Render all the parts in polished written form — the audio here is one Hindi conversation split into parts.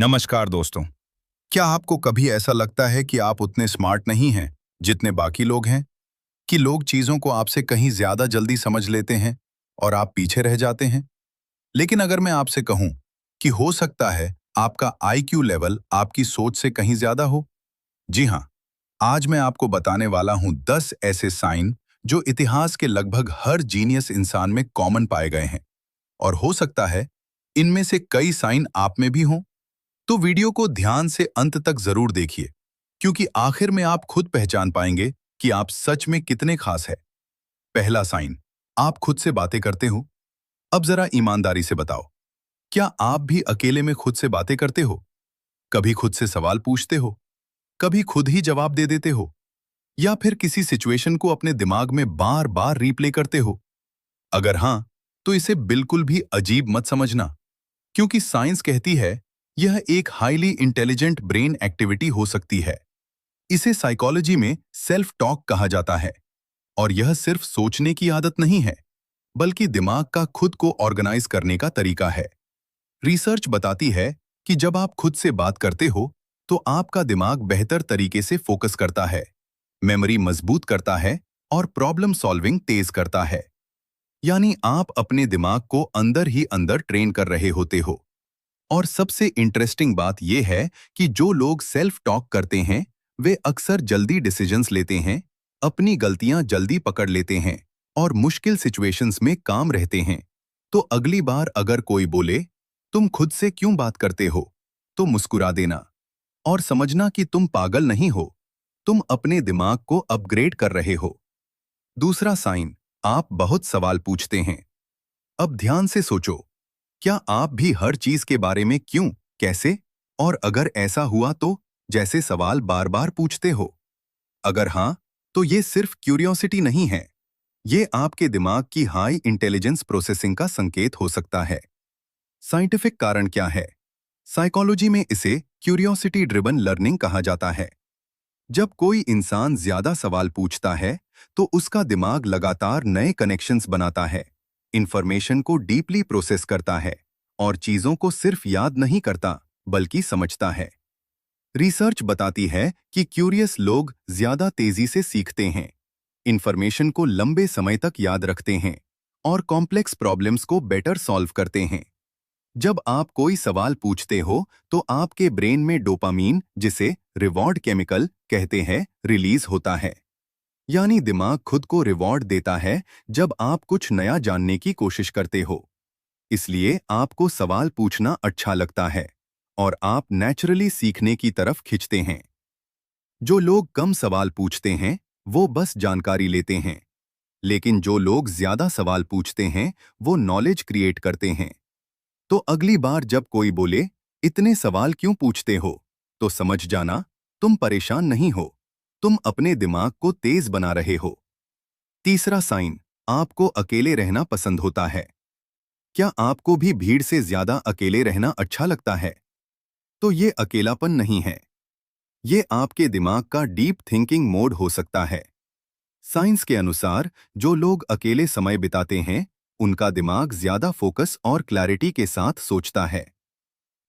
नमस्कार दोस्तों। क्या आपको कभी ऐसा लगता है कि आप उतने स्मार्ट नहीं हैं जितने बाकी लोग हैं? कि लोग चीजों को आपसे कहीं ज्यादा जल्दी समझ लेते हैं और आप पीछे रह जाते हैं? लेकिन अगर मैं आपसे कहूं कि हो सकता है आपका आईक्यू लेवल आपकी सोच से कहीं ज्यादा हो। जी हाँ, आज मैं आपको बताने वाला हूं 10 ऐसे साइन जो इतिहास के लगभग हर जीनियस इंसान में कॉमन पाए गए हैं। और हो सकता है इनमें से कई साइन आप में भी हों। तो वीडियो को ध्यान से अंत तक जरूर देखिए, क्योंकि आखिर में आप खुद पहचान पाएंगे कि आप सच में कितने खास हैं। पहला साइन, आप खुद से बातें करते हो। अब जरा ईमानदारी से बताओ, क्या आप भी अकेले में खुद से बातें करते हो? कभी खुद से सवाल पूछते हो? कभी खुद ही जवाब दे देते हो? या फिर किसी सिचुएशन को अपने दिमाग में बार बार रीप्ले करते हो? अगर हाँ, तो इसे बिल्कुल भी अजीब मत समझना, क्योंकि साइंस कहती है यह एक हाईली इंटेलिजेंट ब्रेन एक्टिविटी हो सकती है। इसे साइकोलॉजी में सेल्फ टॉक कहा जाता है। और यह सिर्फ सोचने की आदत नहीं है, बल्कि दिमाग का खुद को ऑर्गेनाइज करने का तरीका है। रिसर्च बताती है कि जब आप खुद से बात करते हो, तो आपका दिमाग बेहतर तरीके से फोकस करता है, मेमोरी मजबूत करता है और प्रॉब्लम सॉल्विंग तेज करता है। यानी आप अपने दिमाग को अंदर ही अंदर ट्रेन कर रहे होते हो। और सबसे इंटरेस्टिंग बात यह है कि जो लोग सेल्फ टॉक करते हैं, वे अक्सर जल्दी डिसीजंस लेते हैं, अपनी गलतियां जल्दी पकड़ लेते हैं और मुश्किल सिचुएशंस में काम रहते हैं। तो अगली बार अगर कोई बोले, तुम खुद से क्यों बात करते हो, तो मुस्कुरा देना और समझना कि तुम पागल नहीं हो, तुम अपने दिमाग को अपग्रेड कर रहे हो। दूसरा साइन, आप बहुत सवाल पूछते हैं। अब ध्यान से सोचो, क्या आप भी हर चीज के बारे में क्यों, कैसे और अगर ऐसा हुआ तो जैसे सवाल बार बार पूछते हो? अगर हाँ, तो ये सिर्फ क्यूरियोसिटी नहीं है, ये आपके दिमाग की हाई इंटेलिजेंस प्रोसेसिंग का संकेत हो सकता है। साइंटिफिक कारण क्या है? साइकोलॉजी में इसे क्यूरियोसिटी ड्रिवन लर्निंग कहा जाता है। जब कोई इंसान ज्यादा सवाल पूछता है, तो उसका दिमाग लगातार नए कनेक्शंस बनाता है, इंफॉर्मेशन को डीपली प्रोसेस करता है और चीजों को सिर्फ याद नहीं करता, बल्कि समझता है। रिसर्च बताती है कि क्यूरियस लोग ज्यादा तेजी से सीखते हैं, इंफॉर्मेशन को लंबे समय तक याद रखते हैं और कॉम्प्लेक्स प्रॉब्लम्स को बेटर सॉल्व करते हैं। जब आप कोई सवाल पूछते हो, तो आपके ब्रेन में डोपामीन, जिसे रिवॉर्ड केमिकल कहते हैं, रिलीज होता है। यानी दिमाग खुद को रिवॉर्ड देता है जब आप कुछ नया जानने की कोशिश करते हो। इसलिए आपको सवाल पूछना अच्छा लगता है और आप नेचुरली सीखने की तरफ खिंचते हैं। जो लोग कम सवाल पूछते हैं, वो बस जानकारी लेते हैं। लेकिन जो लोग ज्यादा सवाल पूछते हैं, वो नॉलेज क्रिएट करते हैं। तो अगली बार जब कोई बोले, इतने सवाल क्यों पूछते हो, तो समझ जाना, तुम परेशान नहीं हो, तुम अपने दिमाग को तेज बना रहे हो। तीसरा साइन, आपको अकेले रहना पसंद होता है। क्या आपको भी भीड़ से ज्यादा अकेले रहना अच्छा लगता है? तो ये अकेलापन नहीं है, ये आपके दिमाग का डीप थिंकिंग मोड हो सकता है। साइंस के अनुसार जो लोग अकेले समय बिताते हैं, उनका दिमाग ज्यादा फोकस और क्लैरिटी के साथ सोचता है।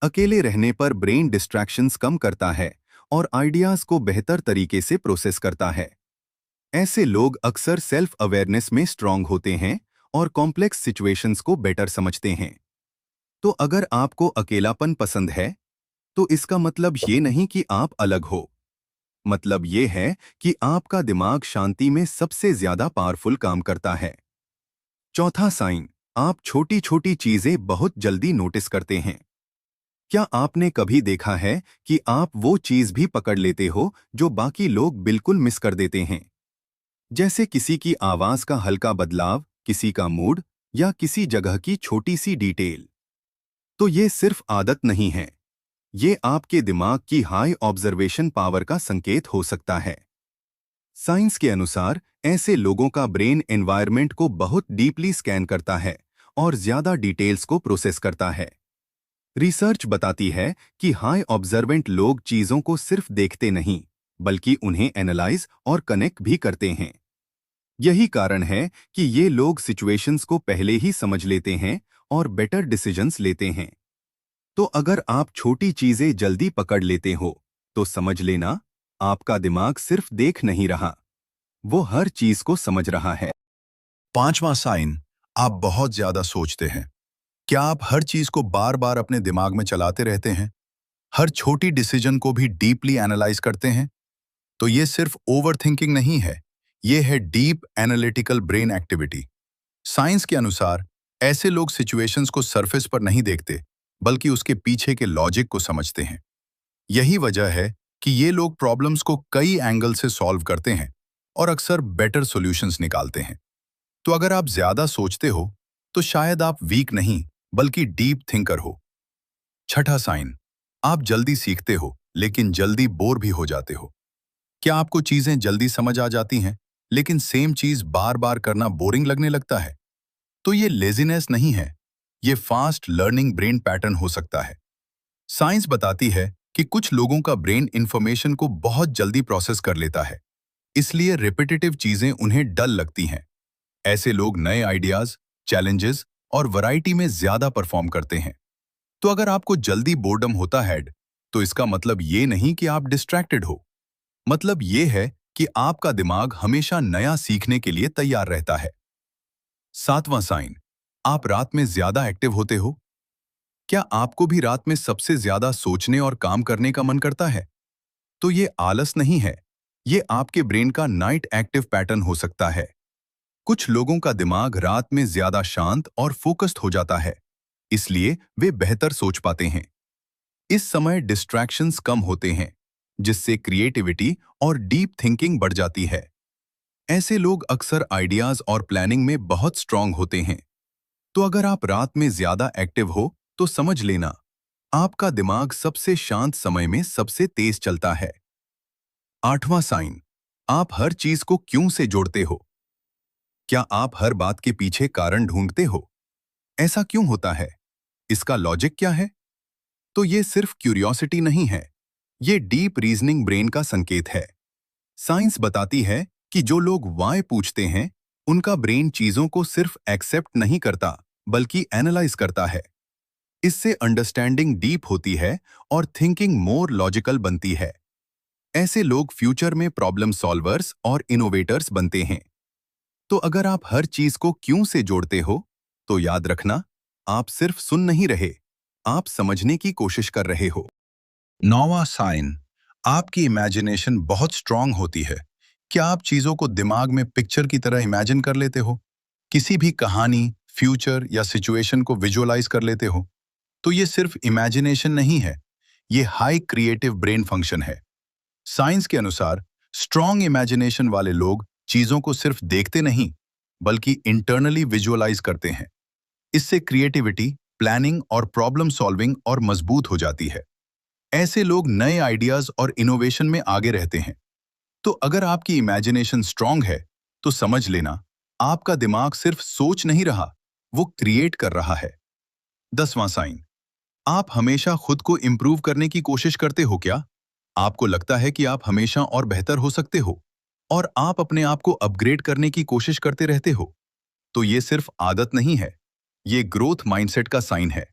अकेले रहने पर ब्रेन डिस्ट्रैक्शंस कम करता है और आइडियाज को बेहतर तरीके से प्रोसेस करता है। ऐसे लोग अक्सर सेल्फ अवेयरनेस में स्ट्रांग होते हैं और कॉम्प्लेक्स सिचुएशंस को बेटर समझते हैं। तो अगर आपको अकेलापन पसंद है, तो इसका मतलब ये नहीं कि आप अलग हो। मतलब ये है कि आपका दिमाग शांति में सबसे ज्यादा पावरफुल काम करता है। चौथा साइन, आप छोटी छोटी चीजें बहुत जल्दी नोटिस करते हैं। क्या आपने कभी देखा है कि आप वो चीज भी पकड़ लेते हो जो बाकी लोग बिल्कुल मिस कर देते हैं? जैसे किसी की आवाज का हल्का बदलाव, किसी का मूड या किसी जगह की छोटी सी डिटेल। तो ये सिर्फ आदत नहीं है, ये आपके दिमाग की हाई ऑब्जर्वेशन पावर का संकेत हो सकता है। साइंस के अनुसार ऐसे लोगों का ब्रेन एनवायरनमेंट को बहुत डीपली स्कैन करता है और ज्यादा डिटेल्स को प्रोसेस करता है। रिसर्च बताती है कि हाई ऑब्जर्वेंट लोग चीजों को सिर्फ देखते नहीं, बल्कि उन्हें एनालाइज और कनेक्ट भी करते हैं। यही कारण है कि ये लोग सिचुएशंस को पहले ही समझ लेते हैं और बेटर डिसीजंस लेते हैं। तो अगर आप छोटी चीजें जल्दी पकड़ लेते हो तो समझ लेना आपका दिमाग सिर्फ देख नहीं रहा, वो हर चीज को समझ रहा है। पांचवां साइन, आप बहुत ज्यादा सोचते हैं। क्या आप हर चीज को बार बार अपने दिमाग में चलाते रहते हैं? हर छोटी डिसीजन को भी डीपली एनालाइज करते हैं? तो ये सिर्फ ओवरथिंकिंग नहीं है, ये है deep analytical brain activity. Science के अनुसार ऐसे लोग सिचुएशंस को सरफेस पर नहीं देखते, बल्कि उसके पीछे के लॉजिक को समझते हैं। यही वजह है कि ये लोग प्रॉब्लम्स को कई एंगल से सॉल्व करते हैं और अक्सर बेटर सॉल्यूशंस निकालते हैं। तो अगर आप ज्यादा सोचते हो, तो शायद आप वीक नहीं, बल्कि डीप थिंकर हो। छठा साइन, आप जल्दी सीखते हो, लेकिन जल्दी बोर भी हो जाते हो। क्या आपको चीजें जल्दी समझ आ जाती हैं, लेकिन सेम चीज बार बार करना बोरिंग लगने लगता है? तो ये लेजीनेस नहीं है, ये फास्ट लर्निंग ब्रेन पैटर्न हो सकता है। साइंस बताती है कि कुछ लोगों का ब्रेन इंफॉर्मेशन को बहुत जल्दी प्रोसेस कर लेता है, इसलिए रिपीटेटिव चीजें उन्हें डल लगती हैं। ऐसे लोग नए आइडियाज, चैलेंजेस और वैरायटी में ज्यादा परफॉर्म करते हैं। तो अगर आपको जल्दी बोर्डम होता है, तो इसका मतलब ये नहीं कि आप डिस्ट्रैक्टेड हो। मतलब ये है कि आपका दिमाग हमेशा नया सीखने के लिए तैयार रहता है। सातवां साइन, आप रात में ज्यादा एक्टिव होते हो। क्या आपको भी रात में सबसे ज्यादा सोचने और काम करने का मन करता है? तो ये आलस नहीं है, ये आपके ब्रेन का नाइट एक्टिव पैटर्न हो सकता है। कुछ लोगों का दिमाग रात में ज्यादा शांत और फोकस्ड हो जाता है, इसलिए वे बेहतर सोच पाते हैं। इस समय डिस्ट्रैक्शंस कम होते हैं, जिससे क्रिएटिविटी और डीप थिंकिंग बढ़ जाती है। ऐसे लोग अक्सर आइडियाज और प्लानिंग में बहुत स्ट्रांग होते हैं। तो अगर आप रात में ज्यादा एक्टिव हो, तो समझ लेना आपका दिमाग सबसे शांत समय में सबसे तेज चलता है। आठवां साइन, आप हर चीज को क्यों से जोड़ते हो। क्या आप हर बात के पीछे कारण ढूंढते हो? ऐसा क्यों होता है? इसका लॉजिक क्या है? तो ये सिर्फ क्यूरियोसिटी नहीं है, ये डीप रीजनिंग ब्रेन का संकेत है। साइंस बताती है कि जो लोग वाई पूछते हैं, उनका ब्रेन चीजों को सिर्फ एक्सेप्ट नहीं करता, बल्कि एनालाइज करता है। इससे अंडरस्टैंडिंग डीप होती है और थिंकिंग मोर लॉजिकल बनती है। ऐसे लोग फ्यूचर में प्रॉब्लम सॉल्वर्स और इनोवेटर्स बनते हैं। तो अगर आप हर चीज को क्यों से जोड़ते हो, तो याद रखना, आप सिर्फ सुन नहीं रहे, आप समझने की कोशिश कर रहे हो। नौवां साइन, आपकी इमेजिनेशन बहुत स्ट्रांग होती है। क्या आप चीजों को दिमाग में पिक्चर की तरह इमेजिन कर लेते हो? किसी भी कहानी, फ्यूचर या सिचुएशन को विजुअलाइज कर लेते हो? तो ये सिर्फ इमेजिनेशन नहीं है, ये हाई क्रिएटिव ब्रेन फंक्शन है। साइंस के अनुसार स्ट्रांग इमेजिनेशन वाले लोग चीजों को सिर्फ देखते नहीं, बल्कि इंटरनली विजुअलाइज करते हैं। इससे क्रिएटिविटी, प्लानिंग और प्रॉब्लम सॉल्विंग और मजबूत हो जाती है। ऐसे लोग नए आइडियाज और इनोवेशन में आगे रहते हैं। तो अगर आपकी इमेजिनेशन स्ट्रांग है, तो समझ लेना आपका दिमाग सिर्फ सोच नहीं रहा, वो क्रिएट कर रहा है। 10वां साइन, आप हमेशा खुद को इंप्रूव करने की कोशिश करते हो क्या? आपको लगता है कि आप हमेशा और बेहतर हो सकते हो और आप अपने आप को अपग्रेड करने की कोशिश करते रहते हो? तो ये सिर्फ आदत नहीं है, ये ग्रोथ माइंडसेट का साइन है।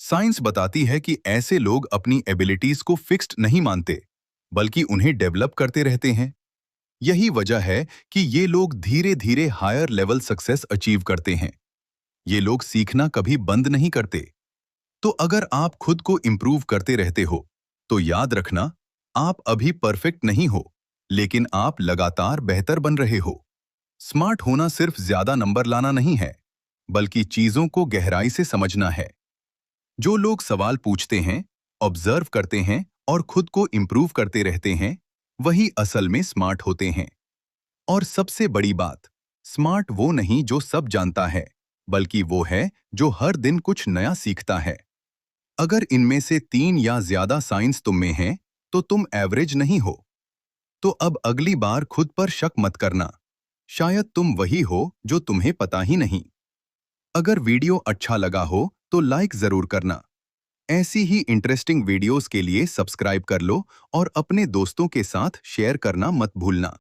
साइंस बताती है कि ऐसे लोग अपनी एबिलिटीज को फिक्स्ड नहीं मानते, बल्कि उन्हें डेवलप करते रहते हैं। यही वजह है कि ये लोग धीरे धीरे हायर लेवल सक्सेस अचीव करते हैं। ये लोग सीखना कभी बंद नहीं करते। तो अगर आप खुद को इंप्रूव करते रहते हो, तो याद रखना, आप अभी परफेक्ट नहीं हो, लेकिन आप लगातार बेहतर बन रहे हो। स्मार्ट होना सिर्फ ज्यादा नंबर लाना नहीं है, बल्कि चीजों को गहराई से समझना है। जो लोग सवाल पूछते हैं, ऑब्जर्व करते हैं और खुद को इंप्रूव करते रहते हैं, वही असल में स्मार्ट होते हैं। और सबसे बड़ी बात, स्मार्ट वो नहीं जो सब जानता है, बल्कि वो है जो हर दिन कुछ नया सीखता है। अगर इनमें से 3 या ज्यादा साइंस तुम में हैं, तो तुम एवरेज नहीं हो। तो अब अगली बार खुद पर शक मत करना, शायद तुम वही हो जो तुम्हें पता ही नहीं। अगर वीडियो अच्छा लगा हो, तो लाइक जरूर करना। ऐसी ही इंटरेस्टिंग वीडियोस के लिए सब्सक्राइब कर लो और अपने दोस्तों के साथ शेयर करना मत भूलना।